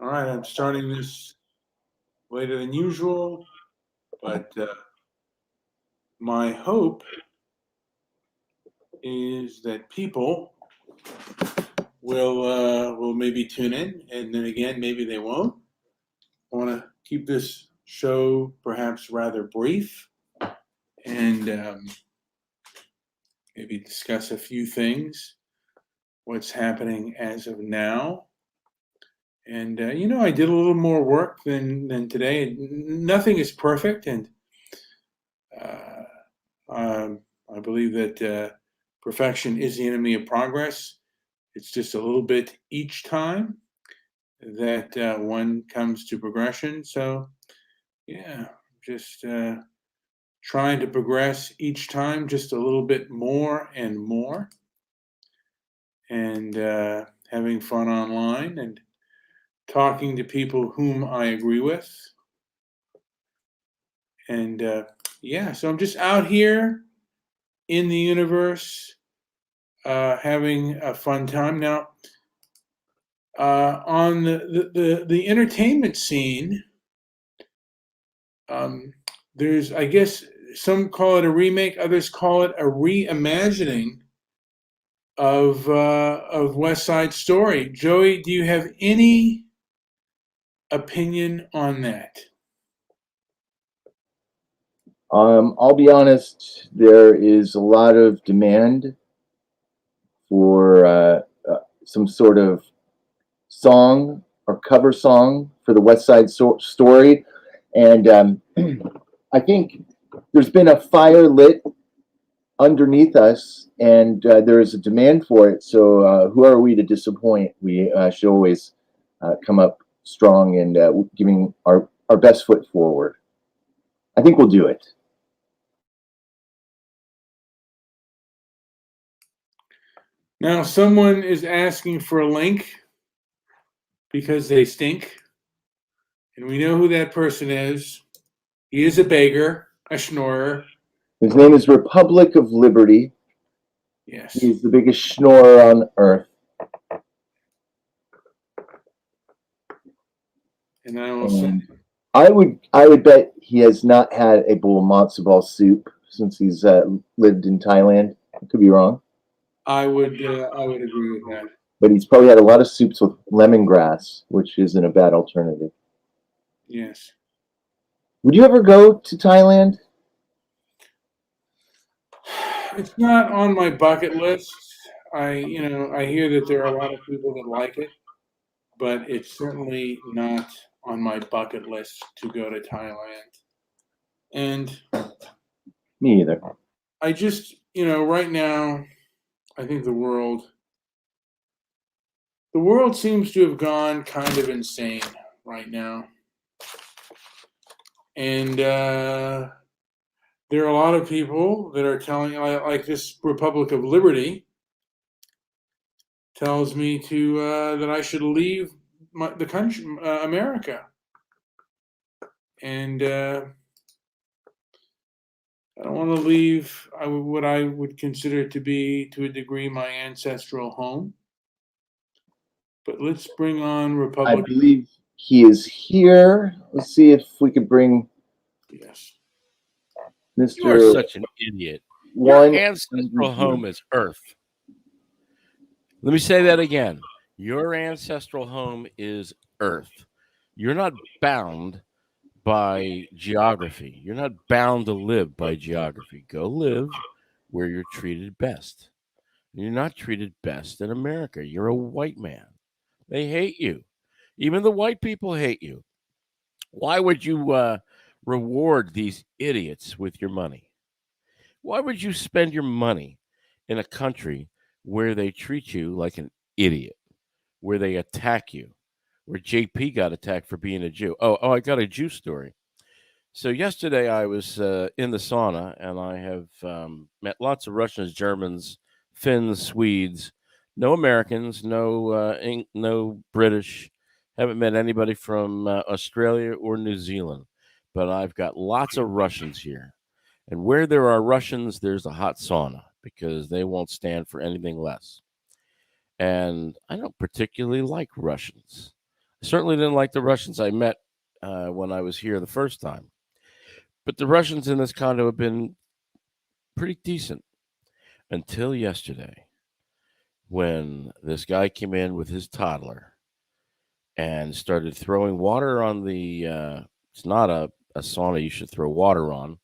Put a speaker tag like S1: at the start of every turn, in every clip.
S1: All right, I'm starting this later than usual, but my hope is that people will maybe tune in, and then again, maybe they won't. I want to keep this show perhaps rather brief, and maybe discuss a few things, what's happening as of now. And I did a little more work than today. Nothing is perfect, and I believe that perfection is the enemy of progress. It's just a little bit each time that one comes to progression. So, yeah, just trying to progress each time just a little bit more and more, and having fun online and talking to people whom I agree with. And so I'm just out here in the universe having a fun time. Now, on the entertainment scene, there's, I guess, some call it a remake, others call it a reimagining of West Side Story. Joey, do you have any opinion on that?
S2: I'll be honest, there is a lot of demand for some sort of song or cover song for the West Side Story. And I think there's been a fire lit underneath us, and there is a demand for it. So who are we to disappoint? We should always come up strong and giving our best foot forward. I think we'll do it.
S1: Now, someone is asking for a link because they stink. And we know who that person is. He is a beggar, a schnorrer.
S2: His name is Republic of Liberty.
S1: Yes.
S2: He's the biggest schnorrer on earth.
S1: And I will say,
S2: I would bet he has not had a bowl of matzo ball soup since he's lived in Thailand. I could be wrong.
S1: I would agree with that.
S2: But he's probably had a lot of soups with lemongrass, which isn't a bad alternative.
S1: Yes.
S2: Would you ever go to Thailand?
S1: It's not on my bucket list. I hear that there are a lot of people that like it, but it's certainly not on my bucket list to go to Thailand. And
S2: me either.
S1: I just, right now, I think the world seems to have gone kind of insane right now. And there are a lot of people that are telling, like this Republic of Liberty tells me that I should leave the country, America. And I don't want to leave what I would consider to be, to a degree, my ancestral home. But let's bring on Republic.
S2: I believe he is here. Let's see if we could bring.
S1: Yes.
S2: Mr.
S3: You are such an idiot. Your ancestral home is Earth. Let me say that again. Your ancestral home is Earth. You're not bound by geography. You're not bound to live by geography. Go live where you're treated best. You're not treated best in America. You're a white man. They hate you. Even the white people hate you. Why would you reward these idiots with your money? Why would you spend your money in a country where they treat you like an idiot, where they attack you, where JP got attacked for being a Jew? Oh, I got a Jew story. So yesterday I was in the sauna, and I have met lots of Russians, Germans, Finns, Swedes, no Americans, no British. Haven't met anybody from Australia or New Zealand, but I've got lots of Russians here. And where there are Russians, there's a hot sauna because they won't stand for anything less. And I don't particularly like Russians. Certainly didn't like the Russians I met when I was here the first time. But the Russians in this condo have been pretty decent until yesterday when this guy came in with his toddler and started throwing water on the. It's not a sauna you should throw water on.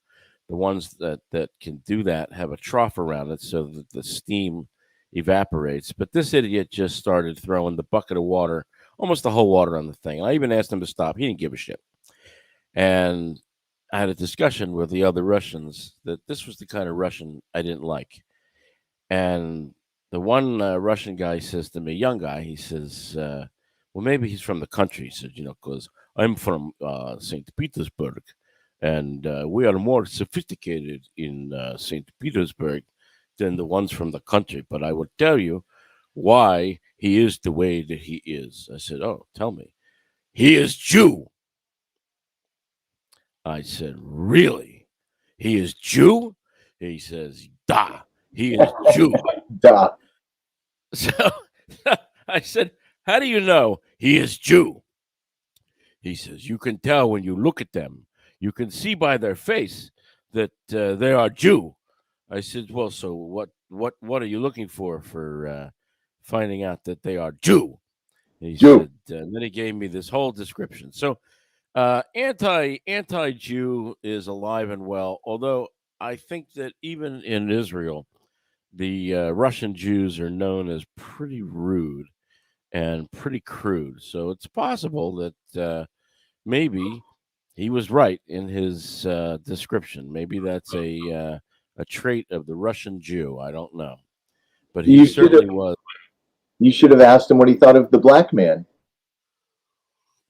S3: The ones that can do that have a trough around it so that the steam evaporates. But this idiot just started throwing the bucket of water, almost the whole water on the thing. And I even asked him to stop. He didn't give a shit. And I had a discussion with the other Russians that this was the kind of Russian I didn't like. And the one Russian guy says to me, young guy, he says, well, maybe he's from the country. He said, because I'm from St. Petersburg, and we are more sophisticated in St. Petersburg than the ones from the country. But I will tell you why he is the way that he is. I said, oh, tell me. He is Jew. I said, really? He is Jew? He says, da. He is Jew.
S2: Duh.
S3: So I said, how do you know he is Jew? He says, you can tell when you look at them. You can see by their face that they are Jew. I said, well, so what are you looking for finding out that they are Jew? He
S2: Jew.
S3: said, and then he gave me this whole description. So anti-Jew is alive and well, although I think that even in Israel, the Russian Jews are known as pretty rude and pretty crude. So it's possible that maybe he was right in his description. Maybe that's a trait of the Russian Jew. I don't know, but he certainly was.
S2: You should have asked him what he thought of the black man.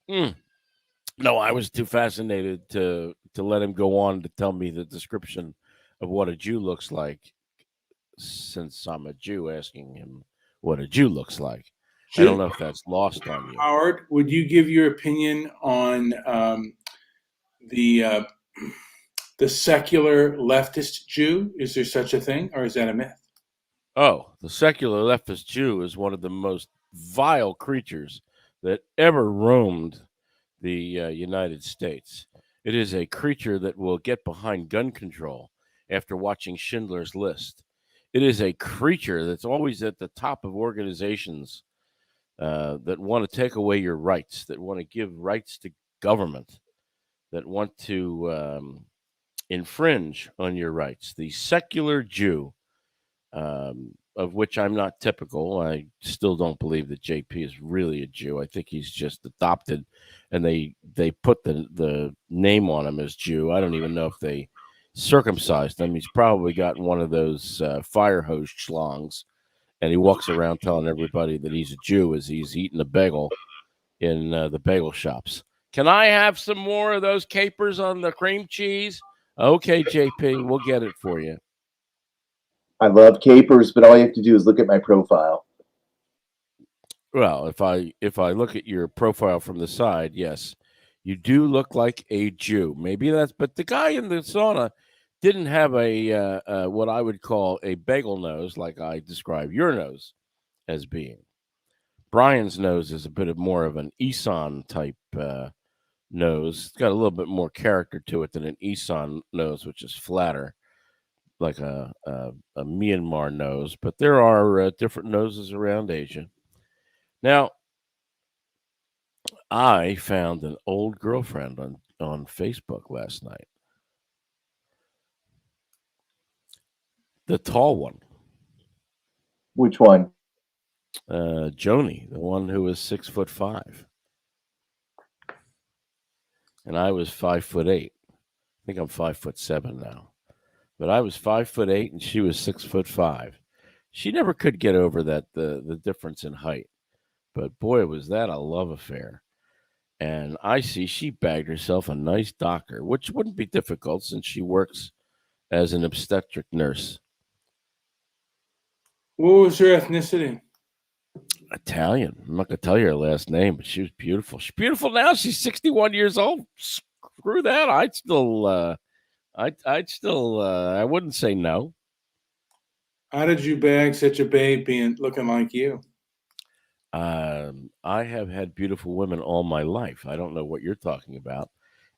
S3: No, I was too fascinated to let him go on to tell me the description of what a Jew looks like, since I'm a Jew, asking him what a Jew looks like. I don't know if that's lost on you.
S1: Howard, would you give your opinion on the secular leftist Jew? Is there such a thing, or is that a myth?
S3: Oh, the secular leftist Jew is one of the most vile creatures that ever roamed the United States. It is a creature that will get behind gun control after watching Schindler's List. It is a creature that's always at the top of organizations that want to take away your rights, that want to give rights to government, that want to infringe on your rights. The secular Jew, of which I'm not typical. I still don't believe that JP is really a Jew. I think he's just adopted, and they put the name on him as Jew. I don't even know if they circumcised him. He's probably got one of those fire hose schlongs, and he walks around telling everybody that he's a Jew as he's eating a bagel in the bagel shops. Can I have some more of those capers on the cream cheese? Okay, JP, we'll get it for you.
S2: I love capers, but all you have to do is look at my profile.
S3: Well, if I look at your profile from the side, yes, you do look like a Jew. Maybe that's, but the guy in the sauna didn't have a what I would call a bagel nose, like I describe your nose as being. Brian's nose is a bit more of an Isan type nose. It's got a little bit more character to it than an Isan nose, which is flatter, like a Myanmar nose. But there are different noses around Asia. Now, I found an old girlfriend on Facebook last night. The tall one.
S2: Which one?
S3: Joni, the one who was 6'5", and I was 5'8". I think I'm 5'7" now, but I was 5'8" and she was 6'5". She never could get over that the difference in height, but boy, was that a love affair. And I see she bagged herself a nice doctor, which wouldn't be difficult since she works as an obstetric nurse.
S1: What was her ethnicity?
S3: Italian. I'm not gonna tell you her last name, but she was beautiful. She's beautiful now. She's 61 years old. Screw that. I'd still I wouldn't say no.
S1: How did you bag such a babe looking like you?
S3: I have had beautiful women all my life. I don't know what you're talking about.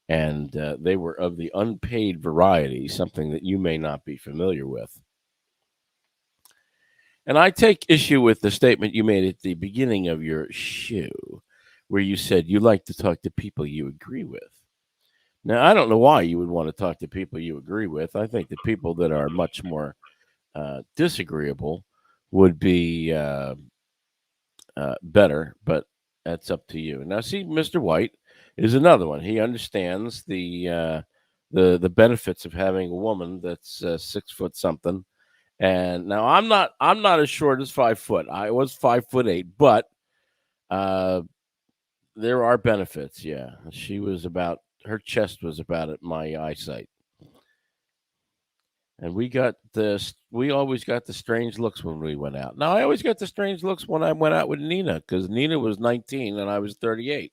S3: And they were of the unpaid variety, something that you may not be familiar with. And I take issue with the statement you made at the beginning of your show, where you said you like to talk to people you agree with. Now, I don't know why you would want to talk to people you agree with. I think the people that are much more disagreeable would be better, but that's up to you. Now, see, Mr. White is another one. He understands the benefits of having a woman that's 6 foot something. And now I'm not as short as 5 foot. I was 5'8", but uh, there are benefits. Yeah, her chest was about at my eyesight. And we always got the strange looks when we went out. Now, I always got the strange looks when I went out with Nina, because Nina was 19 and I was 38.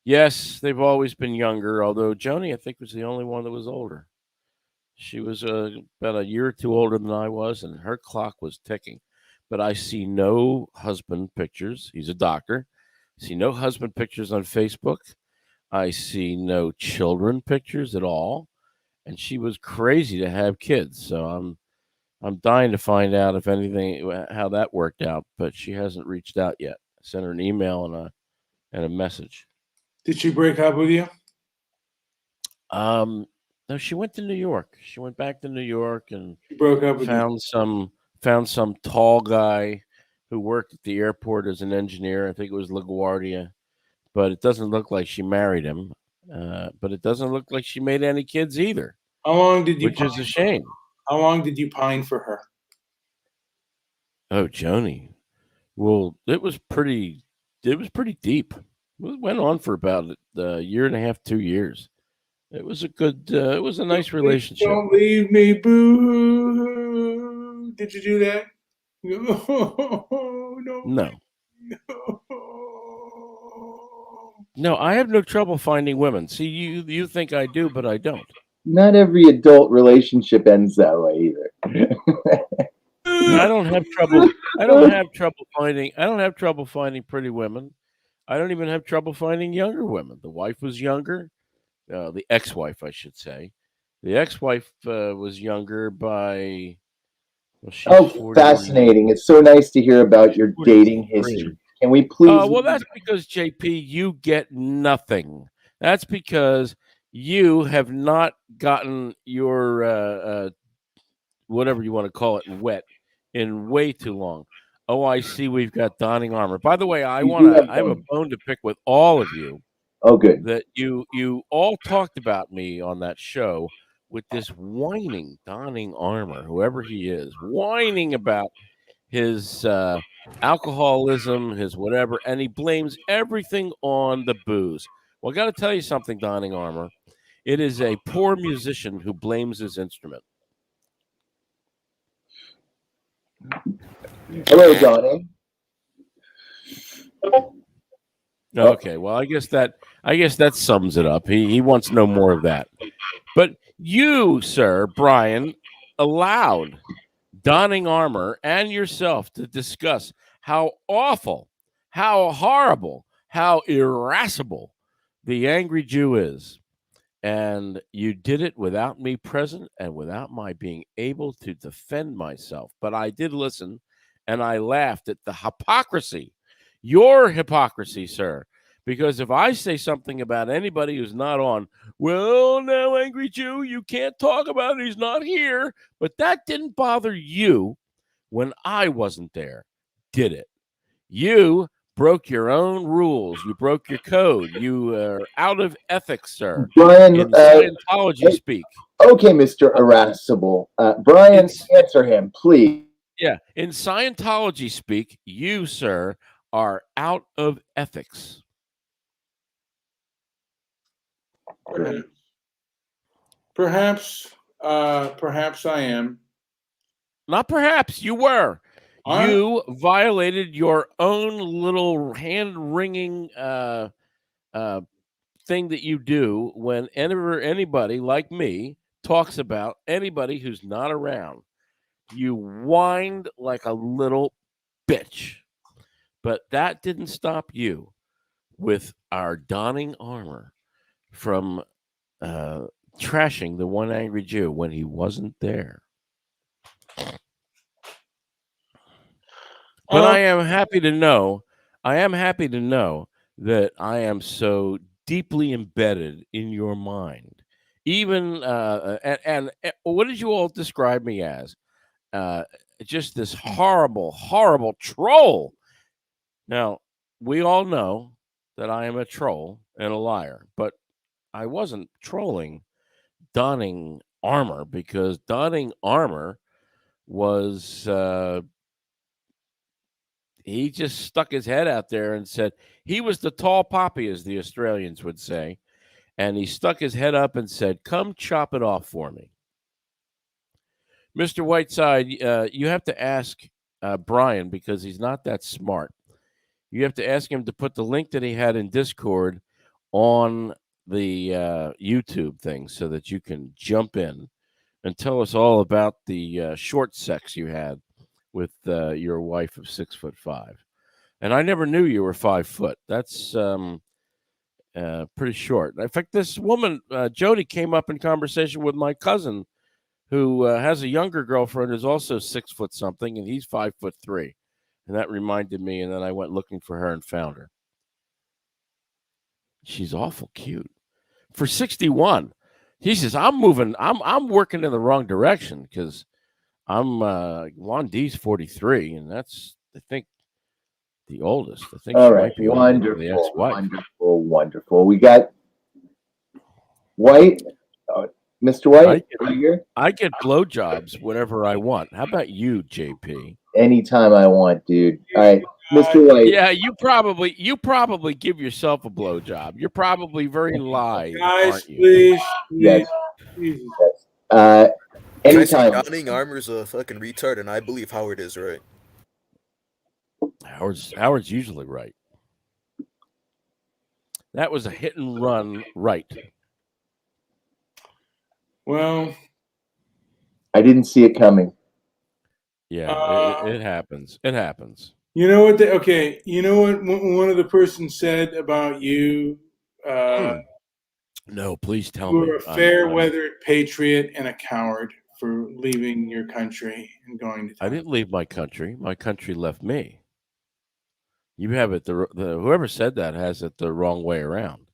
S3: Yes, they've always been younger, although Joni, I think, was the only one that was older. She was about a year or two older than I was, and her clock was ticking. But I see no husband pictures. He's a doctor. I see no husband pictures on Facebook. I see no children pictures at all. And she was crazy to have kids. So I'm dying to find out if anything how that worked out. But she hasn't reached out yet. I sent her an email and a message.
S1: Did she break up with you?
S3: No, she went to New York. She went back to New York and
S1: She broke up with you.
S3: found some tall guy who worked at the airport as an engineer. I think it was LaGuardia, but it doesn't look like she married him. But it doesn't look like she made any kids either,
S1: How long did you
S3: which is a shame.
S1: How long did you pine for her?
S3: Oh, Joni. Well, it was pretty deep. It went on for about a year and a half, 2 years. It was it was a nice relationship.
S1: Don't leave me, boo. Did you do that?
S3: No. No, I have no trouble finding women. See, you think I do, but I don't.
S2: Not every adult relationship ends that way either.
S3: I don't have trouble. I don't have trouble finding. I don't have trouble finding pretty women. I don't even have trouble finding younger women. The wife was younger. The ex-wife, I should say. The ex-wife was younger by. Well, she's
S2: Oh,
S3: 40,
S2: fascinating. It's so nice to hear about your dating
S3: 43.
S2: history. Can we please?
S3: Well, that's because, JP, you get nothing. That's because you have not gotten your whatever you want to call it wet in way too long. Oh, I see. We've got donning armor. By the way, I have a bone to pick with all of you.
S2: Oh, good.
S3: That you all talked about me on that show with this whining donning armor, whoever he is, whining about his alcoholism, his whatever, and he blames everything on the booze. Well, I got to tell you something, donning armor. It is a poor musician who blames his instrument.
S2: Hello, Donnie.
S3: Okay, well, I guess that sums it up. He wants no more of that. But you, sir, Brian, allowed donning armor and yourself to discuss how awful, how horrible, how irascible the angry Jew is. And you did it without me present and without my being able to defend myself. But I did listen, and I laughed at the hypocrisy, your hypocrisy, sir. Because if I say something about anybody who's not on, well, now, angry Jew, you can't talk about it. He's not here. But that didn't bother you when I wasn't there, did it? You broke your own rules. You broke your code. You are out of ethics, sir.
S2: Brian,
S3: In Scientology speak.
S2: Okay, Mr. Irascible. Brian, answer him, please.
S3: Yeah, in Scientology speak, you, sir, are out of ethics.
S1: Perhaps I am.
S3: Not perhaps, you were. You violated your own little hand-wringing thing that you do whenever anybody like me talks about anybody who's not around. You whined like a little bitch. But that didn't stop you with our donning armor from trashing the one angry Jew when he wasn't there. But I am happy to know that I am so deeply embedded in your mind. Even and what did you all describe me as? Just this horrible, horrible troll. Now, we all know that I am a troll and a liar, but I wasn't trolling donning armor, because donning armor was he just stuck his head out there and said he was the tall poppy, as the Australians would say, and he stuck his head up and said, "Come chop it off for me." Mr. Whiteside, you have to ask Brian, because he's not that smart. You have to ask him to put the link that he had in Discord on the YouTube thing so that you can jump in and tell us all about the short sex you had with your wife of 6'5". And I never knew you were 5 foot. That's pretty short. In fact, this woman, Jody, came up in conversation with my cousin, who has a younger girlfriend who's also 6 foot something, and he's 5'3". And that reminded me, and then I went looking for her and found her. She's awful cute. For 61, he says, I'm working in the wrong direction, because I'm Juan D's 43, and that's, I think, the oldest. I think
S2: All
S3: she
S2: right,
S3: might be older than the ex-wife.
S2: Wonderful. We got White, Mr. White.
S3: I get blowjobs whenever I want. How about you, JP?
S2: Anytime I want, dude. All right, Mr. White.
S3: Yeah, you probably give yourself a blowjob. You're probably very live,
S1: guys,
S3: aren't you?
S1: please.
S2: Yes.
S1: Jesus.
S2: Anytime.
S4: Donning armor's a fucking retard, and I believe Howard is right.
S3: Howard's usually right. That was a hit and run right.
S1: Well,
S2: I didn't see it coming.
S3: Yeah, it happens. It happens.
S1: You know what? You know what one of the persons said about you?
S3: No, please tell me.
S1: You were a fair-weathered patriot and a coward for leaving your country and going to.
S3: I didn't leave my country. My country left me. You have it. Whoever said that has it the wrong way around.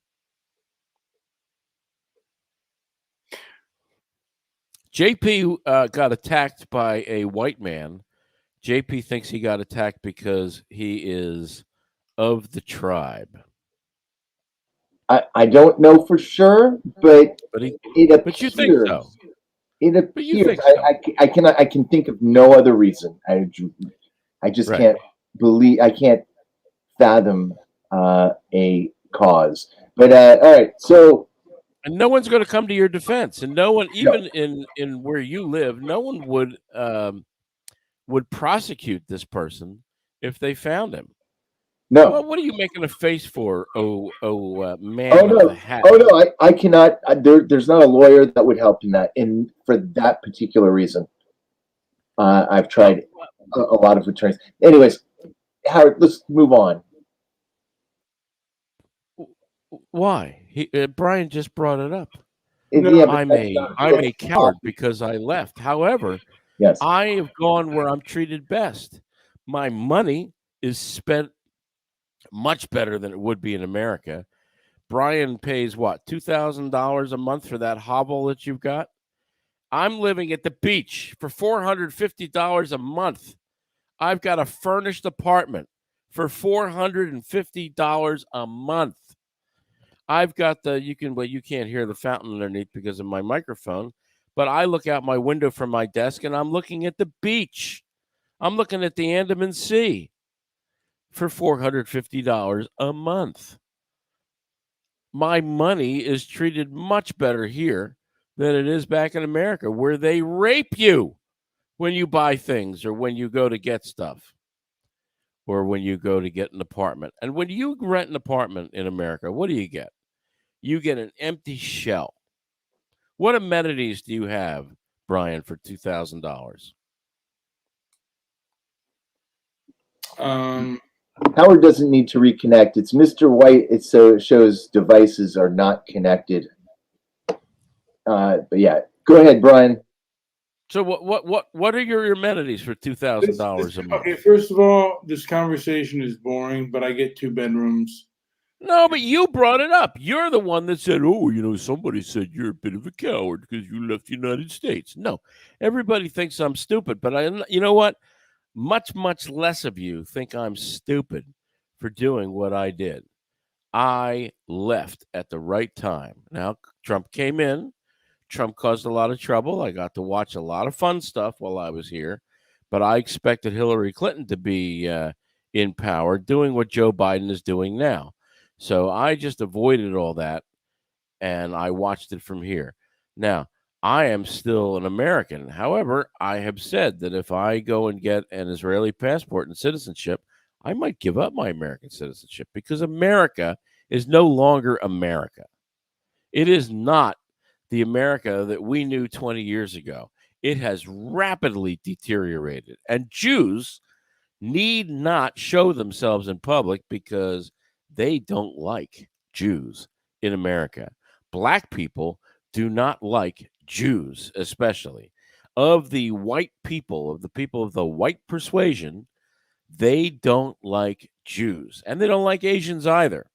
S3: JP got attacked by a white man. JP thinks he got attacked because he is of the tribe.
S2: I don't know for sure, but it appears.
S3: But you think so?
S2: It appears. I can think of no other reason. I just can't believe. I can't fathom a cause. But all right, so.
S3: And no one's going to come to your defense, and no one, even in where you live, no one would prosecute this person if they found him.
S2: No.
S3: Well, what are you making a face for? Man.
S2: Oh no! Oh no! I cannot. There's not a lawyer that would help in that. And for that particular reason, I've tried a lot of attorneys. Anyways, Howard, let's move on.
S3: Why? Brian just brought it up.
S2: Yeah,
S3: I'm a coward because I left. However,
S2: yes,
S3: I have gone where I'm treated best. My money is spent much better than it would be in America. Brian pays what, $2,000 a month for that hovel that you've got? I'm living at the beach for $450 a month. I've got a furnished apartment for $450 a month. I've got you can't hear the fountain underneath because of my microphone, but I look out my window from my desk and I'm looking at the beach. I'm looking at the Andaman Sea for $450 a month. My money is treated much better here than it is back in America, where they rape you when you buy things or when you go to get stuff or when you go to get an apartment. And when you rent an apartment in America, what do you get? You get an empty shell. What amenities do you have, Brian, for $2,000?
S2: Howard doesn't need to reconnect. It's Mr. White. It shows devices are not connected. But yeah, go ahead, Brian.
S3: So what are your amenities for $2,000 a month?
S1: Okay, first of all, this conversation is boring, but I get 2 bedrooms.
S3: No, but you brought it up. You're the one that said, "Oh, somebody said you're a bit of a coward because you left the United States." No, everybody thinks I'm stupid, but you know what? Much less of you think I'm stupid for doing what I did. I left at the right time. Now, Trump came in. Trump caused a lot of trouble. I got to watch a lot of fun stuff while I was here, but I expected Hillary Clinton to be in power doing what Joe Biden is doing now. So I just avoided all that, and I watched it from here. Now, I am still an American. However, I have said that if I go and get an Israeli passport and citizenship, I might give up my American citizenship because America is no longer America. It is not the America that we knew 20 years ago. It has rapidly deteriorated, and Jews need not show themselves in public because they don't like Jews in America. Black people do not like Jews, especially. Of the white people, of the people of the white persuasion, they don't like Jews, and they don't like Asians either.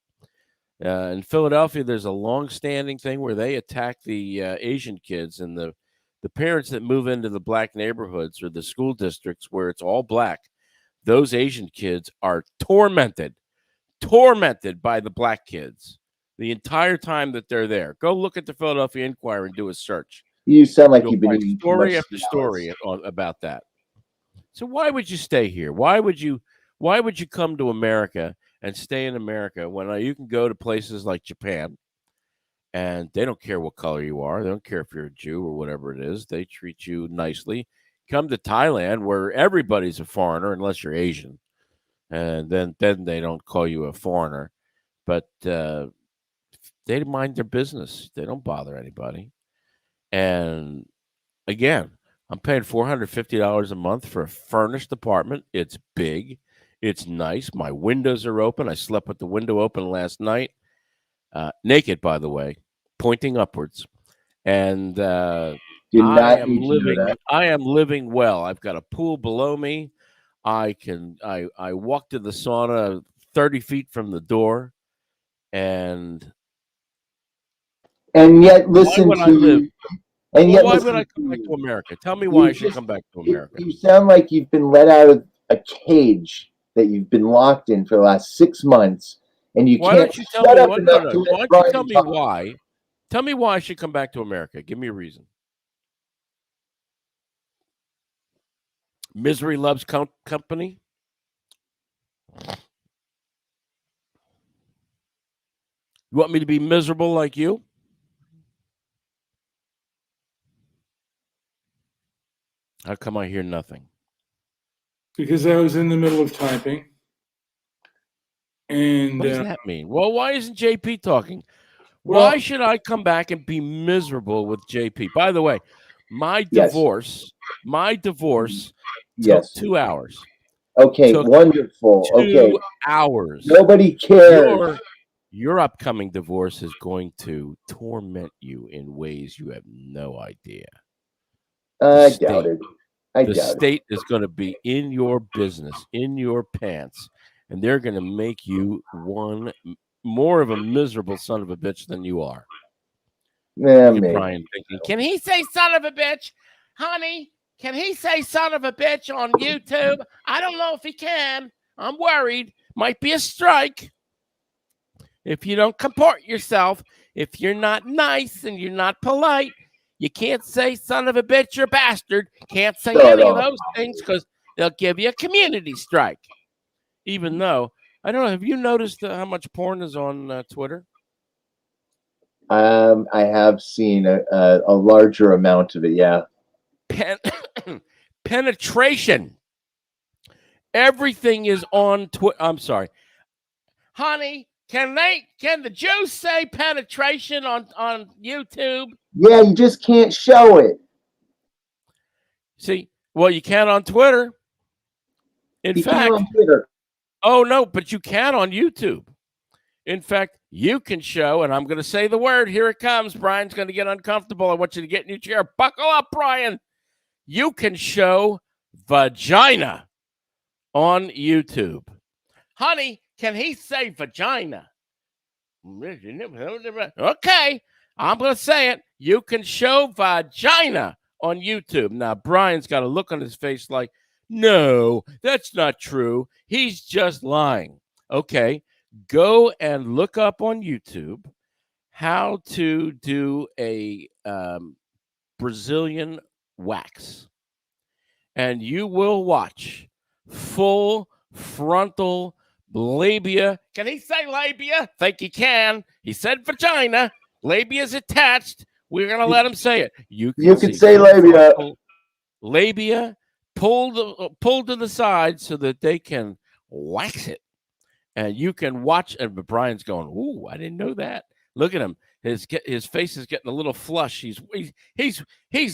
S3: In Philadelphia, there's a long-standing thing where they attack the Asian kids, and the parents that move into the black neighborhoods or the school districts where it's all black. Those Asian kids are tormented by the black kids the entire time that they're there. Go look at the Philadelphia Inquirer and do a search.
S2: You sound like
S3: You'll
S2: you've been
S3: find
S2: eating
S3: story after story about that. So why would you stay here? Why would you come to America and stay in America when you can go to places like Japan and they don't care what color you are. They don't care if you're a Jew or whatever it is. They treat you nicely. Come to Thailand where everybody's a foreigner unless you're Asian. And then they don't call you a foreigner. But they mind their business. They don't bother anybody. And again, I'm paying $450 a month for a furnished apartment. It's big. It's nice. My windows are open. I slept with the window open last night. Naked, by the way, pointing upwards. And I am living well. I've got a pool below me. I walk to the sauna 30 feet from the door. And
S2: yet listen to you. And yet,
S3: why would I come back to America? Tell me why I should come back to America.
S2: You sound like you've been let out of a cage that you've been locked in for the last 6 months, and you can't shut up enough to let Brian
S3: tell me
S2: talk.
S3: why? Tell me why I should come back to America. Give me a reason. Misery loves company. You want me to be miserable like you? How come I hear nothing?
S1: Because I was in the middle of typing. And
S3: what does that mean? Well, why isn't JP talking? Why should I come back and be miserable with JP? By the way, my divorce took 2 hours.
S2: Okay, wonderful.
S3: 2 hours.
S2: Nobody cares.
S3: Your upcoming divorce is going to torment you in ways you have no idea.
S2: I doubt it.
S3: The state is going to be in your business, in your pants, and they're going to make you one more of a miserable son of a bitch than you are.
S2: Yeah,
S3: Brian thinking, can he say son of a bitch? Honey, can he say son of a bitch on YouTube? I don't know if he can. I'm worried. Might be a strike. If you don't comport yourself, if you're not nice and you're not polite, you can't say son of a bitch or bastard. Can't say any of those things because they'll give you a community strike. Even though, I don't know, have you noticed how much porn is on Twitter?
S2: I have seen a larger amount of it, yeah.
S3: Penetration. Everything is on Twitter. I'm sorry. Honey, can the Jews say penetration on YouTube?
S2: Yeah, you just can't show it.
S3: See, well, you can on Twitter. In fact,
S2: on Twitter.
S3: Oh, no, but you can on YouTube. In fact, you can show, and I'm going to say the word. Here it comes. Brian's going to get uncomfortable. I want you to get in your chair. Buckle up, Brian. You can show vagina on YouTube. Honey, can he say vagina? Okay, I'm going to say it. You can show vagina on YouTube. Now, Brian's got a look on his face like, no, that's not true. He's just lying. Okay, go and look up on YouTube how to do a Brazilian wax. And you will watch full frontal labia. Can he say labia? Think he can. He said vagina. Labia is attached. We're going to let him say it.
S2: You can say labia.
S3: Labia pulled to the side so that they can wax it. And you can watch. And Brian's going, ooh, I didn't know that. Look at him. His face is getting a little flush. He's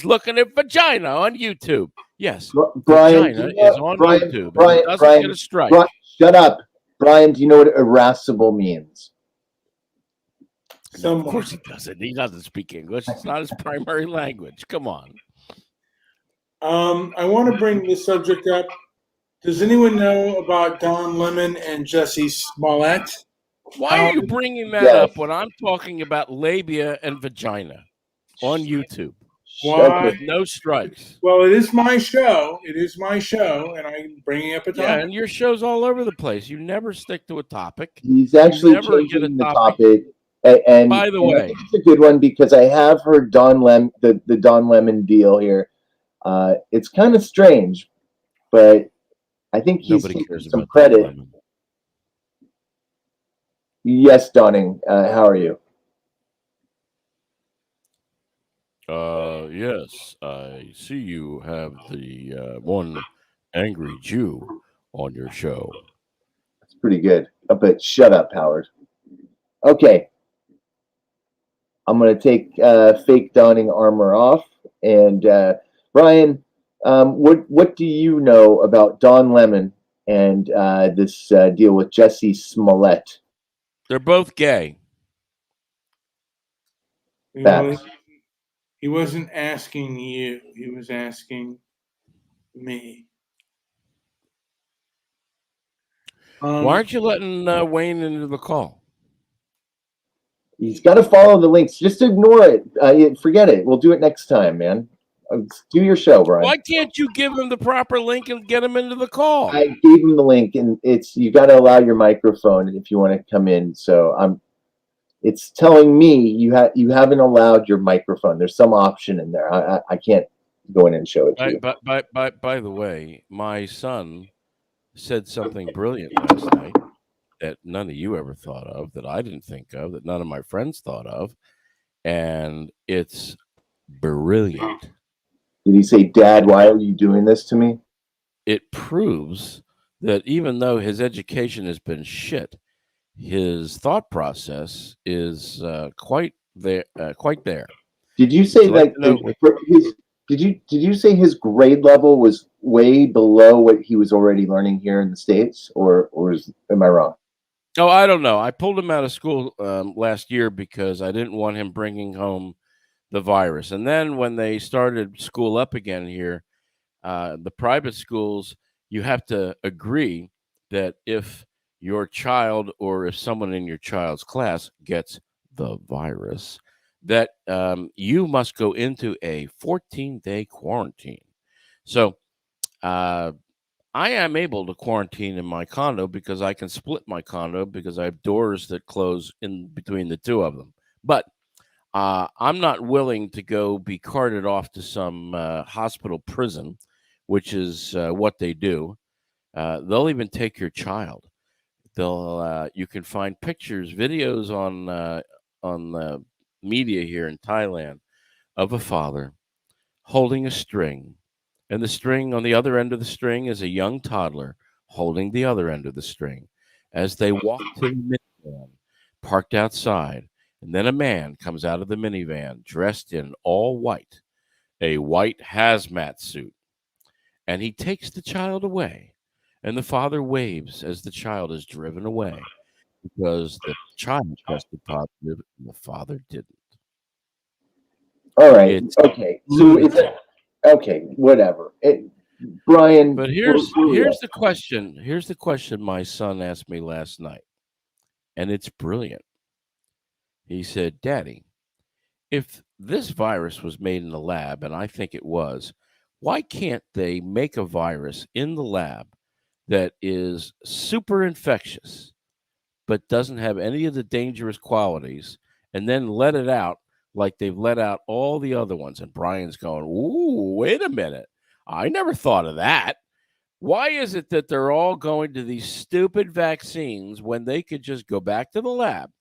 S3: looking at vagina on YouTube. Yes,
S2: Brian
S3: vagina is on YouTube.
S2: Brian,
S3: doesn't get a strike.
S2: Brian, shut up, Brian. Do you know what irascible means?
S3: No, of course he doesn't. He doesn't speak English. It's not his primary language. Come on.
S1: I want to bring this subject up. Does anyone know about Don Lemon and Jesse Smollett?
S3: Why are you bringing that up when I'm talking about labia and vagina on YouTube?
S1: Why?
S3: With no strikes.
S1: Well, it is my show. It is my show, and I'm bringing up a topic.
S3: Yeah, and your show's all over the place. You never stick to a topic.
S2: He's actually changing the topic. And
S3: by the way,
S2: I think it's a good one because I have heard the Don Lemon deal here. It's kind of strange, but I think he's taking some credit. Yes, Donning. How are you?
S3: Yes, I see you have the one angry Jew on your show.
S2: That's pretty good. But shut up, Howard. Okay. I'm going to take fake Donning armor off. And Brian, what do you know about Don Lemon and this deal with Jesse Smollett?
S3: They're both gay.
S1: He wasn't asking you. He was asking me.
S3: Why aren't you letting Wayne into the call?
S2: He's got to follow the links. Just ignore it. Forget it. We'll do it next time, man. Do your show, Brian.
S3: Why can't you give him the proper link and get him into the call?
S2: I gave him the link, and you got to allow your microphone if you want to come in. So it's telling me you haven't allowed your microphone. There's some option in there. I can't go in and show it to you.
S3: By the way, my son said something brilliant last night that none of you ever thought of, that I didn't think of, that none of my friends thought of, and it's brilliant.
S2: Did he say, Dad, why are you doing this to me?
S3: It proves that even though his education has been shit, his thought process is quite there.
S2: Did you say did you say his grade level was way below what he was already learning here in the States, or am I wrong?
S3: Oh, I don't know. I pulled him out of school last year because I didn't want him bringing home the virus. And then when they started school up again here, the private schools, you have to agree that if your child or if someone in your child's class gets the virus, that you must go into a 14-day quarantine. So I am able to quarantine in my condo because I can split my condo because I have doors that close in between the two of them. But I'm not willing to go be carted off to some hospital prison, which is what they do. They'll even take your child. You can find pictures, videos on the media here in Thailand of a father holding a string, and the string on the other end of the string is a young toddler holding the other end of the string as they walk to the minivan parked outside. And then a man comes out of the minivan dressed in all white, a white hazmat suit, and he takes the child away. And the father waves as the child is driven away because the child tested positive and the father didn't.
S2: All right.
S3: It's
S2: Okay. So it's
S3: lunatic.
S2: okay. Whatever. Brian,
S3: But
S2: where we
S3: here's
S2: at?
S3: the question. Here's the question my son asked me last night, and it's brilliant. He said, "Daddy, if this virus was made in the lab, and I think it was, why can't they make a virus in the lab that is super infectious but doesn't have any of the dangerous qualities and then let it out like they've let out all the other ones?" And Brian's going, "Ooh, wait a minute. I never thought of that. Why is it that they're all going to these stupid vaccines when they could just go back to the lab,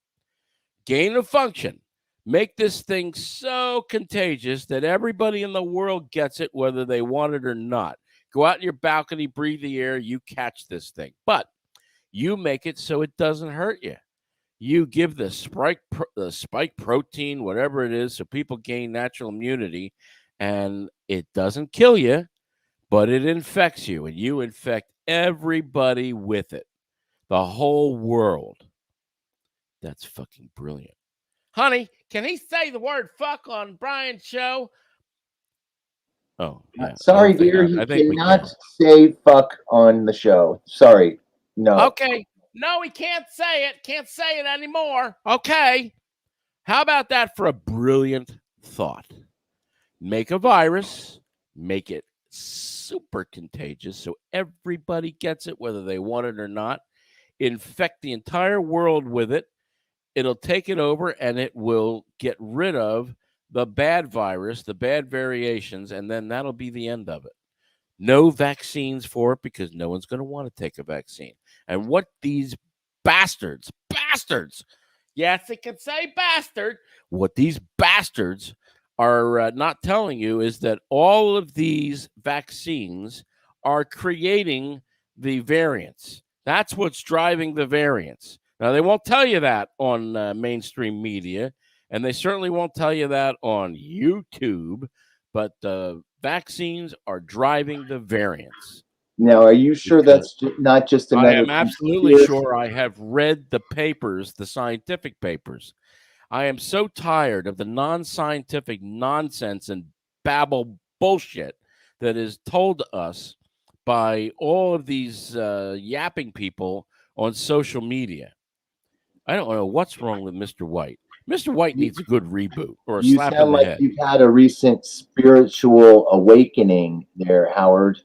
S3: gain a function, make this thing so contagious that everybody in the world gets it, whether they want it or not? Go out in your balcony, breathe the air, you catch this thing. But you make it so it doesn't hurt you. You give the spike protein, whatever it is, so people gain natural immunity, and it doesn't kill you, but it infects you, and you infect everybody with it, the whole world. That's fucking brilliant. Honey, can he say the word fuck on Brian's show? Oh, yeah.
S2: Sorry, dear. He
S3: I think we
S2: cannot
S3: can.
S2: say fuck on the show. Sorry. No.
S3: Okay. No, he can't say it. Can't say it anymore. Okay. How about that for a brilliant thought? Make a virus, make it super contagious so everybody gets it, whether they want it or not. Infect the entire world with it. It'll take it over and it will get rid of the bad virus, the bad variations, and then that'll be the end of it. No vaccines for it because no one's going to want to take a vaccine. And what these bastards, yes, it can say bastard, what these bastards are not telling you is that all of these vaccines are creating the variants. That's what's driving the variants. Now, they won't tell you that on mainstream media, and they certainly won't tell you that on YouTube, but vaccines are driving the variants.
S2: Now, are you sure that's not just
S3: I
S2: another
S3: am absolutely
S2: conspiracy?
S3: sure. I have read the papers, the scientific papers. I am so tired of the non-scientific nonsense and babble bullshit that is told to us by all of these yapping people on social media. I don't know what's wrong with Mr. White. Mr. White needs a good reboot or a
S2: You
S3: slap in
S2: sound
S3: the
S2: like
S3: head.
S2: you've had a recent spiritual awakening there, Howard.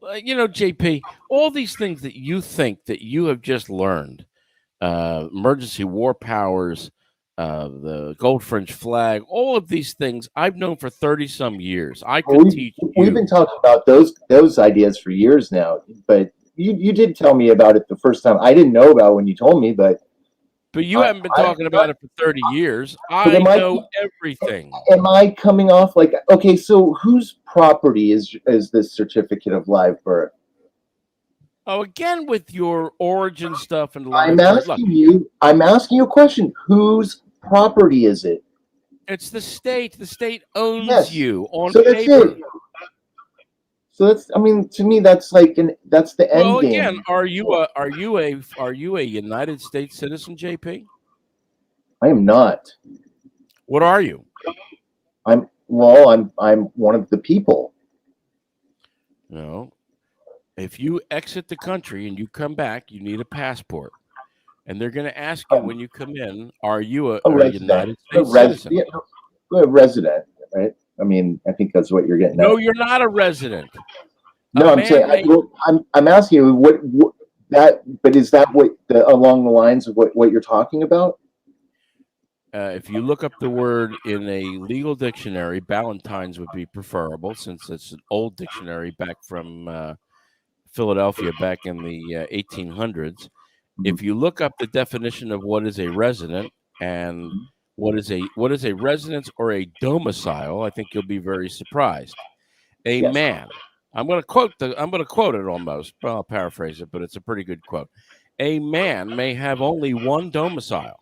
S3: JP, all these things that you think that you have just learned, emergency war powers, the gold fringe flag, all of these things I've known for 30 some years. I could teach
S2: We've been
S3: you.
S2: talking about those ideas for years now, but you did tell me about it the first time. I didn't know about it when you told me, but
S3: You haven't been talking about it for 30 years.
S2: but
S3: I know everything.
S2: am I coming off like, okay, so whose property is this certificate of live birth?
S3: Oh, again with your origin stuff and
S2: I'm
S3: live birth.
S2: I'm asking you a question. Whose property is it?
S3: It's the state. The state owns
S2: Yes.
S3: you on
S2: So that's
S3: paper.
S2: it. So to me, that's that's the end
S3: Well,
S2: game.
S3: again, are you a United States citizen, JP?
S2: I am not.
S3: What are you?
S2: I'm one of the people.
S3: No. If you exit the country and you come back, you need a passport. And they're going to ask you when you come in, are you a United States citizen?
S2: A resident, right? I mean, I think that's what you're getting at.
S3: No, you're not a resident.
S2: No, I'm saying I'm asking you what that. But is that along the lines of what you're talking about?
S3: If you look up the word in a legal dictionary, Ballantines would be preferable since it's an old dictionary back from Philadelphia back in the 1800s. If you look up the definition of what is a resident and what is a residence or a domicile, I think you'll be very surprised. A man. I'm going to quote it almost. Well, I'll paraphrase it, but it's a pretty good quote. A man may have only one domicile,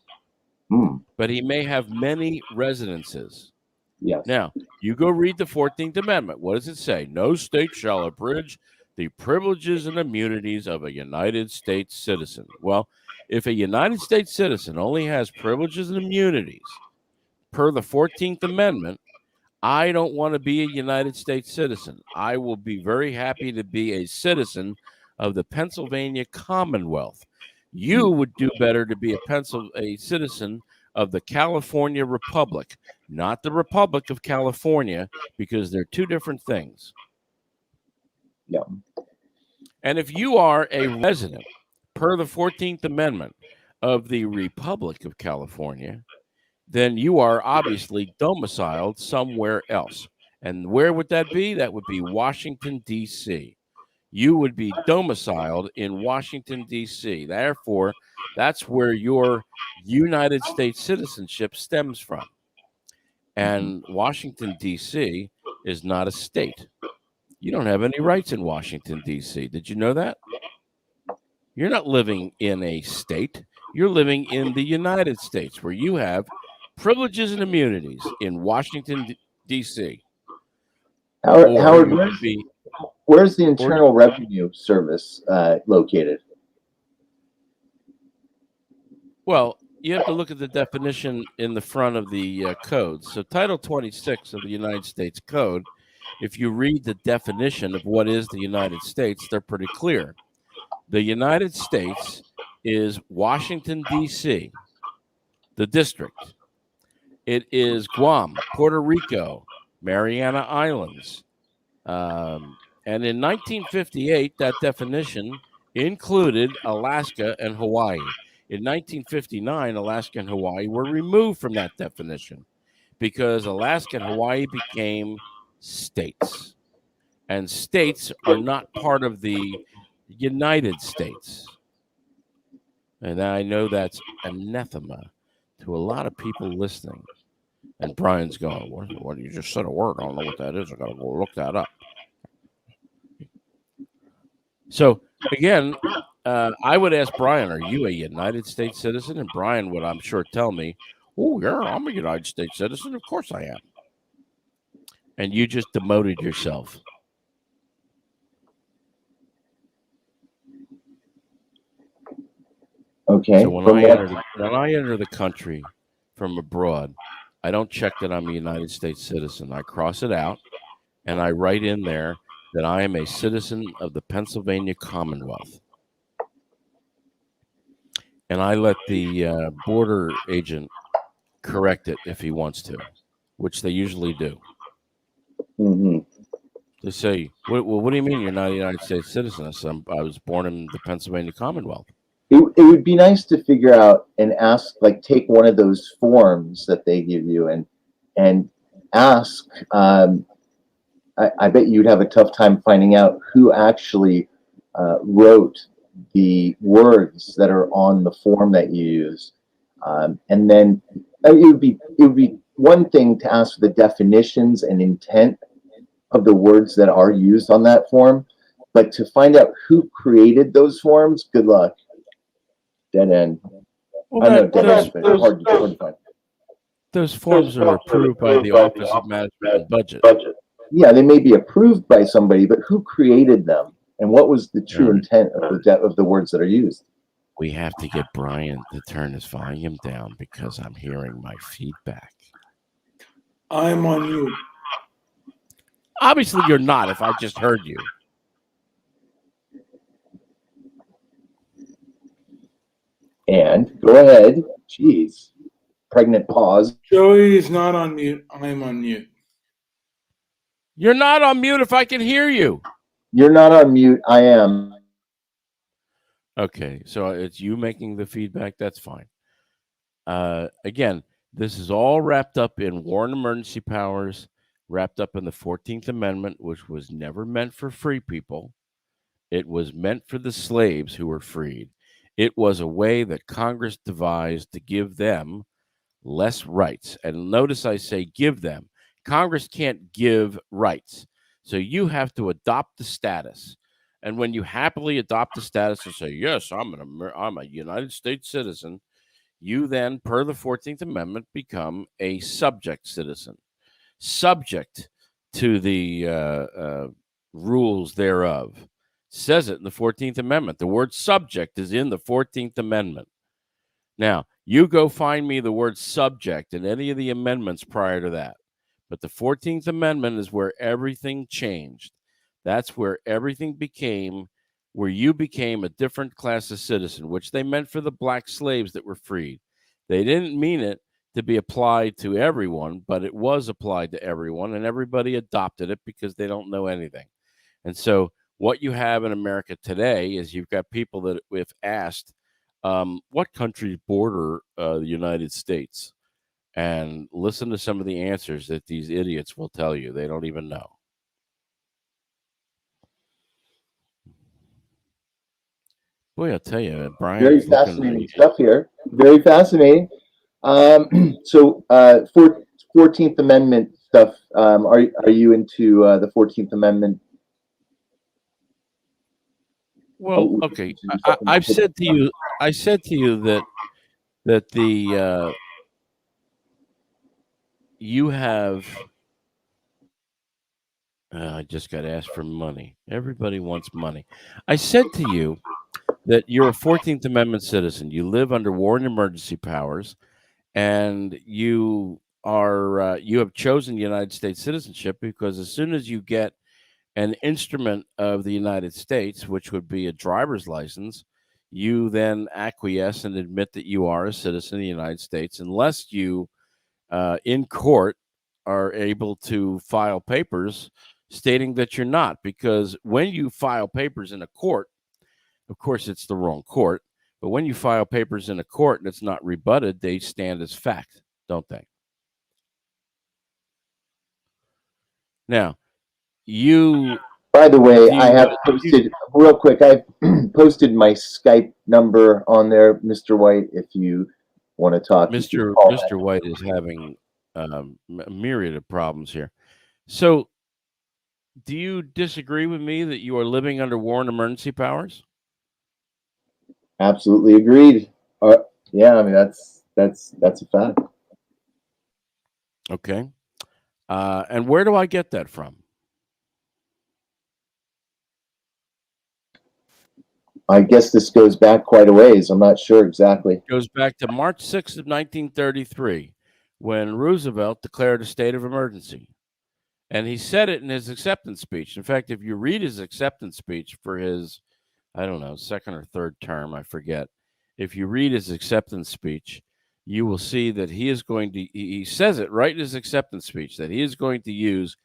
S3: but he may have many residences.
S2: Yes.
S3: Now, you go read the 14th Amendment. What does it say? No state shall abridge the privileges and immunities of a United States citizen. Well, if a United States citizen only has privileges and immunities per the 14th Amendment, I don't want to be a United States citizen. I will be very happy to be a citizen of the Pennsylvania Commonwealth. You would do better to be a citizen of the California Republic, not the Republic of California, because they're two different things.
S2: Yeah.
S3: And if you are a resident per the 14th Amendment of the Republic of California, then you are obviously domiciled somewhere else. And where would that be? That would be Washington, D.C. You would be domiciled in Washington, D.C. Therefore, that's where your United States citizenship stems from. And Washington, D.C. is not a state. You don't have any rights in Washington, D.C. Did you know that? You're not living in a state. You're living in the United States, where you have privileges and immunities in Washington, D.C.
S2: Howard, where's the Internal Revenue Service located?
S3: Well, you have to look at the definition in the front of the code. So Title 26 of the United States Code, if you read the definition of what is the United States, they're pretty clear. The United States is Washington, D.C., the district. It is Guam, Puerto Rico, Mariana Islands. And in 1958, that definition included Alaska and Hawaii. In 1959, Alaska and Hawaii were removed from that definition because Alaska and Hawaii became states. And states are not part of the United States. And I know that's anathema to a lot of people listening. And Brian's going, what you just said a word. I don't know what that is. I got to go look that up. So, again, I would ask Brian, are you a United States citizen? And Brian would, I'm sure, tell me, oh, yeah, I'm a United States citizen. Of course I am. And you just demoted yourself.
S2: Okay.
S3: So when I enter the country from abroad, I don't check that I'm a United States citizen. I cross it out, and I write in there that I am a citizen of the Pennsylvania Commonwealth. And I let the border agent correct it if he wants to, which they usually do.
S2: Mm-hmm.
S3: They say, what do you mean you're not a United States citizen? I said, I was born in the Pennsylvania Commonwealth.
S2: It would be nice to figure out and ask, like, take one of those forms that they give you and ask. I bet you'd have a tough time finding out who actually wrote the words that are on the form that you use, and then it would be one thing to ask for the definitions and intent of the words that are used on that form, but to find out who created those forms, good luck. Dead end.
S3: Well,
S2: I know dead end, but hard to find.
S3: Those forms are approved by the Office of Management and Budget.
S2: Yeah, they may be approved by somebody, but who created them, and what was the true intent of the words that are used?
S3: We have to get Brian to turn his volume down because I'm hearing my feedback.
S1: I'm on mute.
S3: Obviously, you're not. If I just heard you.
S2: And go ahead. Jeez. Pregnant pause.
S1: Joey is not on mute. I'm on mute.
S3: You're not on mute if I can hear you.
S2: You're not on mute. I am.
S3: Okay, so it's you making the feedback. That's fine. Again, this is all wrapped up in war and emergency powers, wrapped up in the 14th Amendment, which was never meant for free people. It was meant for the slaves who were freed. It was a way that Congress devised to give them less rights. And notice I say give them. Congress can't give rights. So you have to adopt the status. And when you happily adopt the status and say, yes, I'm a United States citizen, you then, per the 14th Amendment, become a subject citizen, subject to the rules thereof. says it in the 14th Amendment. The word subject is in the 14th Amendment. Now, you go find me the word subject in any of the amendments prior to that. But the 14th Amendment is where everything changed. That's where everything became, where you became a different class of citizen, which they meant for the black slaves that were freed. They didn't mean it to be applied to everyone, but it was applied to everyone, and everybody adopted it because they don't know anything. And so what you have in America today is you've got people that, if asked, what countries border the United States? And listen to some of the answers that these idiots will tell you. They don't even know. Boy, I'll tell you, Brian.
S2: Very fascinating stuff here. Very fascinating. So, 14th Amendment stuff. Are you into the 14th Amendment?
S3: Well, okay. I've said to you. I said to you that the you have. I just got asked for money. Everybody wants money. I said to you that you're a 14th Amendment citizen. You live under war and emergency powers, and you are you have chosen United States citizenship because as soon as you get an instrument of the United States, which would be a driver's license, you then acquiesce and admit that you are a citizen of the United States, unless you in court are able to file papers stating that you're not. Because when you file papers in a court, of course, it's the wrong court. But when you file papers in a court and it's not rebutted, they stand as fact, don't they? Now, you.
S2: By the way, I have posted real quick. I've posted my Skype number on there, Mr. White. If you want to talk,
S3: Mr. White is having a myriad of problems here. So, do you disagree with me that you are living under war and emergency powers?
S2: Absolutely agreed. Yeah, I mean that's a fact.
S3: Okay. And where do I get that from?
S2: I guess this goes back quite a ways. I'm not sure exactly.
S3: It goes back to March 6th of 1933, when Roosevelt declared a state of emergency. And he said it in his acceptance speech. In fact, if you read his acceptance speech for his, I don't know, second or third term, I forget. If you read his acceptance speech, you will see that he is going to, he says it right in his acceptance speech, that he is going to use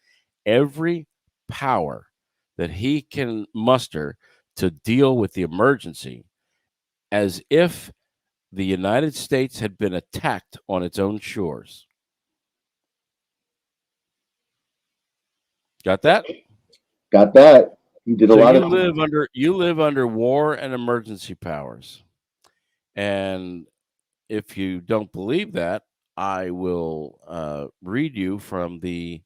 S3: every power that he can muster to deal with the emergency as if the United States had been attacked on its own shores. Got that?
S2: Got that. You did a lot of.
S3: You live under war and emergency powers, and if you don't believe that, I will read you from the.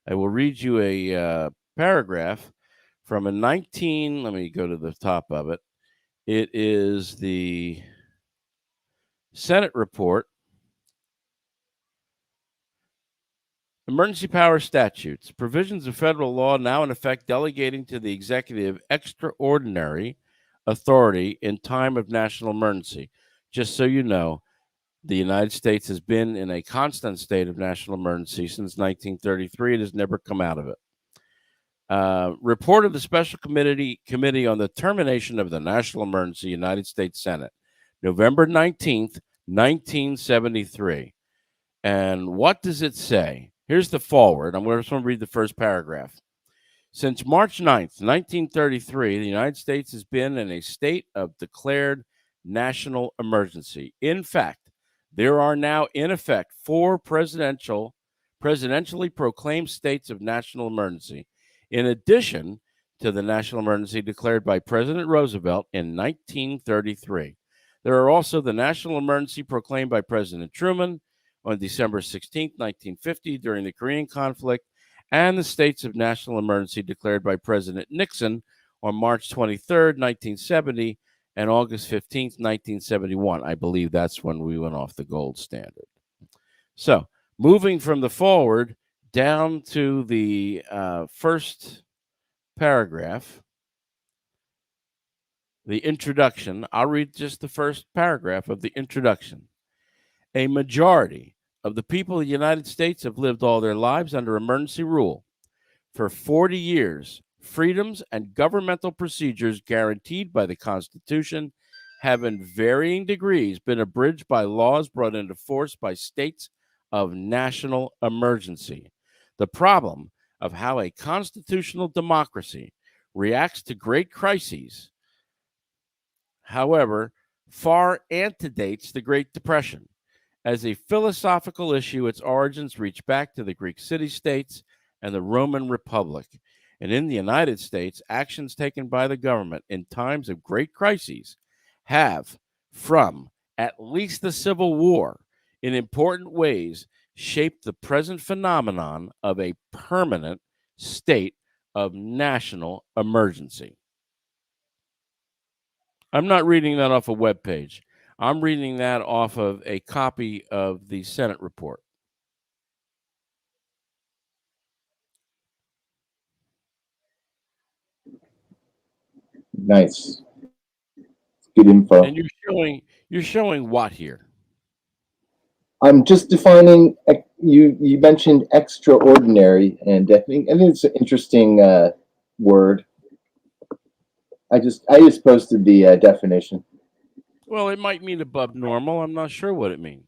S3: I will read you a paragraph from a 19. Let me go to the top of it. It is the Senate report. Emergency power statutes, provisions of federal law now in effect delegating to the executive extraordinary authority in time of national emergency. Just so you know, the United States has been in a constant state of national emergency since 1933. It has never come out of it. Report of the Special Committee on the Termination of the National Emergency, United States Senate, November 19th, 1973. And what does it say? Here's the forward. I'm just going to read the first paragraph. Since March 9th, 1933, the United States has been in a state of declared national emergency. In fact, there are now in effect 4 presidentially proclaimed states of national emergency, in addition to the national emergency declared by President Roosevelt in 1933. There are also the national emergency proclaimed by President Truman on December 16, 1950, during the Korean conflict, and the states of national emergency declared by President Nixon on March 23, 1970, and August 15, 1971. I believe that's when we went off the gold standard. So, moving from the forward down to the first paragraph, the introduction. I'll read just the first paragraph of the introduction. A majority of the people of the United States have lived all their lives under emergency rule. For 40 years, freedoms and governmental procedures guaranteed by the Constitution have in varying degrees been abridged by laws brought into force by states of national emergency. The problem of how a constitutional democracy reacts to great crises, however, far antedates the Great Depression. As a philosophical issue, its origins reach back to the Greek city-states and the Roman Republic. And in the United States, actions taken by the government in times of great crises have, from at least the Civil War, in important ways, shaped the present phenomenon of a permanent state of national emergency. I'm not reading that off a webpage. I'm reading that off of a copy of the Senate report.
S2: Nice. Good info.
S3: And you're showing what here?
S2: I'm just defining. You mentioned extraordinary, and I think it's an interesting word. I just posted the definition.
S3: Well, it might mean above normal. I'm not sure what it means.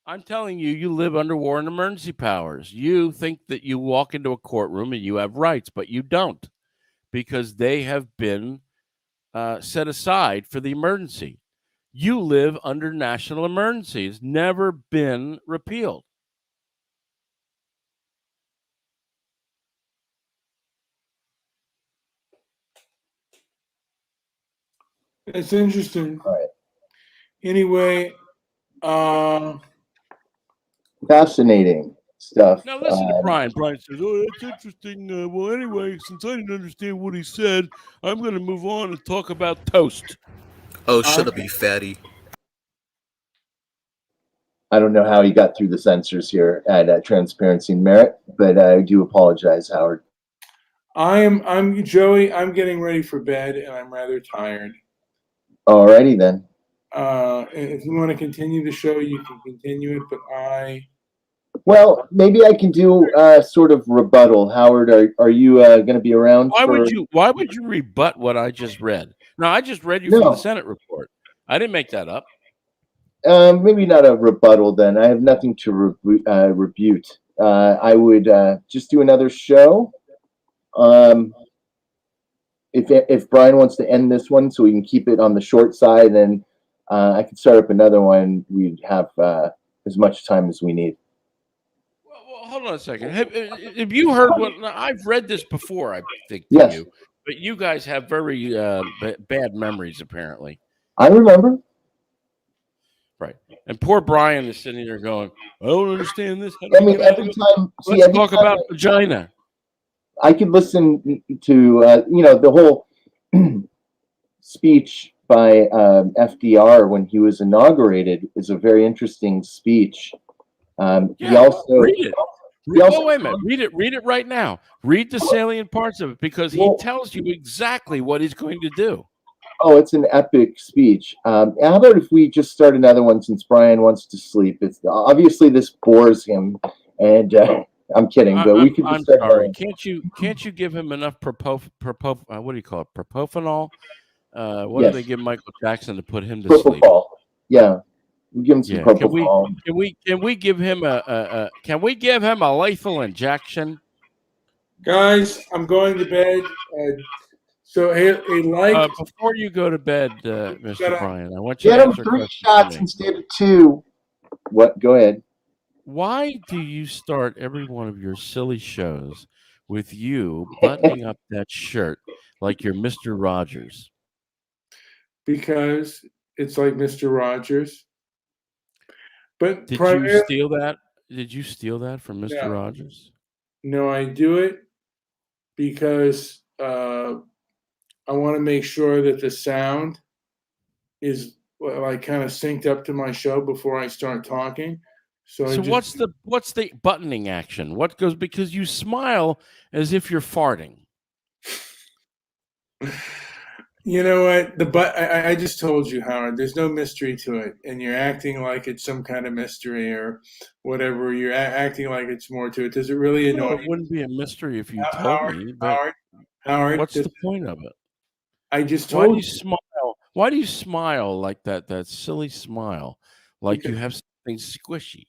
S3: I'm telling you, you live under war and emergency powers. You think that you walk into a courtroom and you have rights, but you don't, because they have been set aside for the emergency. You live under national emergency. It's never been repealed.
S1: It's interesting.
S2: All right.
S1: Anyway,
S2: Fascinating stuff.
S3: Now listen to Brian. Brian says, "Oh, that's interesting." Well, anyway, since I didn't understand what he said, I'm going to move on and talk about toast.
S4: Oh, shut up, you fatty.
S2: I don't know how he got through the censors here at Transparency and Merit, but I do apologize, Howard.
S1: I'm Joey. I'm getting ready for bed, and I'm rather tired.
S2: Alrighty then.
S1: If you want to continue the show, you can continue it. But
S2: Well, maybe I can do sort of rebuttal. Howard, are you going to be around?
S3: Why would you rebut what I just read? No, I just read you from the Senate report. I didn't make that up.
S2: Maybe not a rebuttal then. I have nothing to rebut. I would just do another show. If Brian wants to end this one so we can keep it on the short side, then I can start up another one. We'd have as much time as we need.
S3: Well, hold on a second. Have you heard what I've read this before? I think
S2: yes.
S3: You, but you guys have very bad memories, apparently.
S2: I remember.
S3: Right, and poor Brian is sitting there going, "I don't understand this."
S2: I mean, every time.
S3: Let's talk about vagina.
S2: I could listen to the whole speech by FDR when he was inaugurated is a very interesting speech. He also
S3: read it. Wait a minute. Read it right now. Read the salient parts of it because he tells you exactly what he's going to do.
S2: Oh, it's an epic speech. How about if we just start another one since Brian wants to sleep? It's obviously this bores him, and I'm kidding, but we could.
S3: I'm sorry. Can't you give him enough what do you call it? Propofol? What do they give Michael Jackson to put him to sleep?
S2: Yeah, we give him some propofol.
S3: Can we give him a lethal injection?
S1: Guys, I'm going to bed. So
S3: before you go to bed, Mr. Brian, I want you to answer
S2: 3 shots instead of 2. What? Go ahead.
S3: Why do you start every one of your silly shows with you buttoning up that shirt like you're Mr. Rogers?
S1: Because it's like Mr. Rogers. But
S3: did you steal that? Did you steal that from Mr. Rogers?
S1: No, I do it because I want to make sure that the sound is like kind of synced up to my show before I start talking. So
S3: what's the buttoning action? What goes because you smile as if you're farting.
S1: You know what? I just told you, Howard. There's no mystery to it, and you're acting like it's some kind of mystery or whatever. You're acting like it's more to it. Does it really annoy
S3: Well, it
S1: you,
S3: wouldn't be a mystery if you told
S1: Howard?
S3: me, but
S1: Howard.
S3: what's the point of it?
S1: I just
S3: Why do
S1: told
S3: you smile? Why do you smile like that? That silly smile, like you
S1: Because-
S3: have something squishy.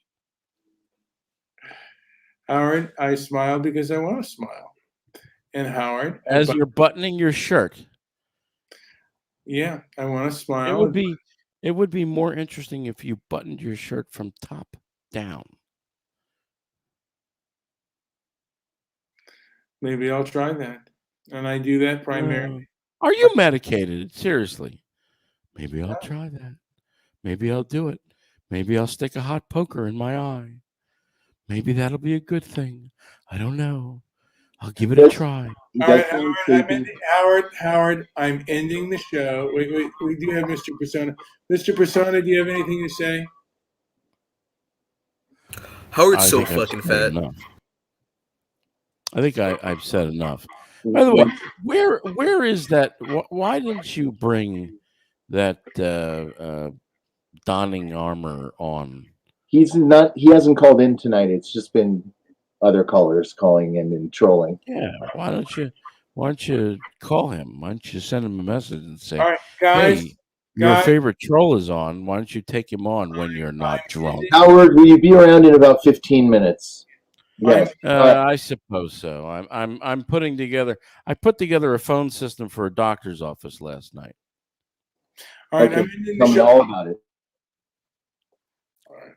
S1: Howard. I smile because I want to smile. And Howard,
S3: As you're buttoning your shirt,
S1: yeah, I want to
S3: it
S1: smile.
S3: would be more interesting if you buttoned your shirt from top down.
S1: Maybe I'll try that, and I do that primarily.
S3: Are you medicated? Seriously. Maybe I'll try that. Maybe I'll do it. Maybe I'll stick a hot poker in my eye. Maybe that'll be a good thing. I don't know. I'll give it a try.
S1: All right, Howard, I'm ending the show. Wait, we do have Mr. Persona. Mr. Persona, do you have anything to say?
S4: Howard's
S3: I
S4: so
S3: think I've
S4: fucking
S3: said
S4: fat.
S3: enough. I think I've said enough. By the way, where is that? Why didn't you bring that donning armor on?
S2: He hasn't called in tonight. It's just been other callers calling in and trolling.
S3: Yeah, why don't you call him? Why don't you send him a message and say,
S1: All right, guys.
S3: "Hey, your favorite troll is on. Why don't you take him on when you're not drunk?"
S2: Howard, will you be around in about 15 minutes? Yes.
S3: I suppose so. I'm putting together. I put together a phone system for a doctor's office last night.
S1: All right,
S2: okay.
S1: I'm ending
S2: Tell
S1: the
S2: me
S1: show.
S2: all about it.
S1: All right.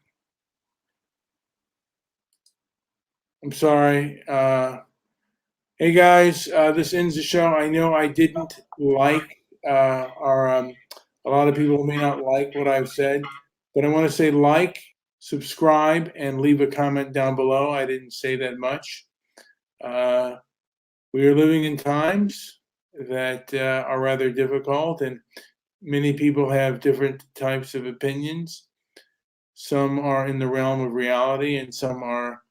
S1: I'm sorry. Hey guys, this ends the show. I know I didn't like a lot of people may not like what I've said, but I want to say like, subscribe, and leave a comment down below. I didn't say that much. We are living in times that are rather difficult, and many people have different types of opinions. Some are in the realm of reality, and some are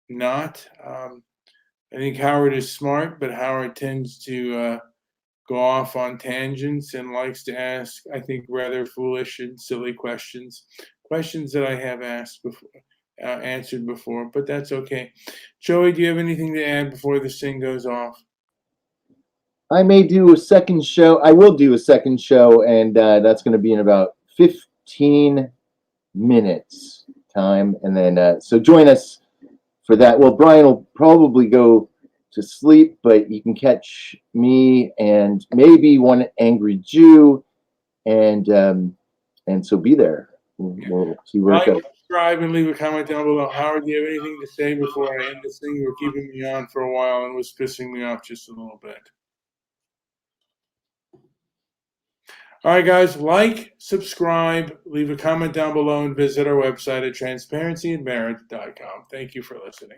S1: not. I think Howard is smart, but Howard tends to go off on tangents and likes to ask, I think, rather foolish and silly questions that I have asked before, answered before, but that's okay. Joey, do you have anything to add before this thing goes off?
S2: I may do a second show. I will do a second show, and that's going to be in about 15 minutes time. And then, so join us for that. Well, Brian will probably go to sleep, but you can catch me and maybe one angry Jew, and so be there. We'll see where it goes.
S1: Subscribe and leave a comment down below. Howard, do you have anything to say before I end this thing? You were keeping me on for a while and was pissing me off just a little bit. All right, guys, like, subscribe, leave a comment down below, and visit our website at transparencyandmarriage.com. Thank you for listening.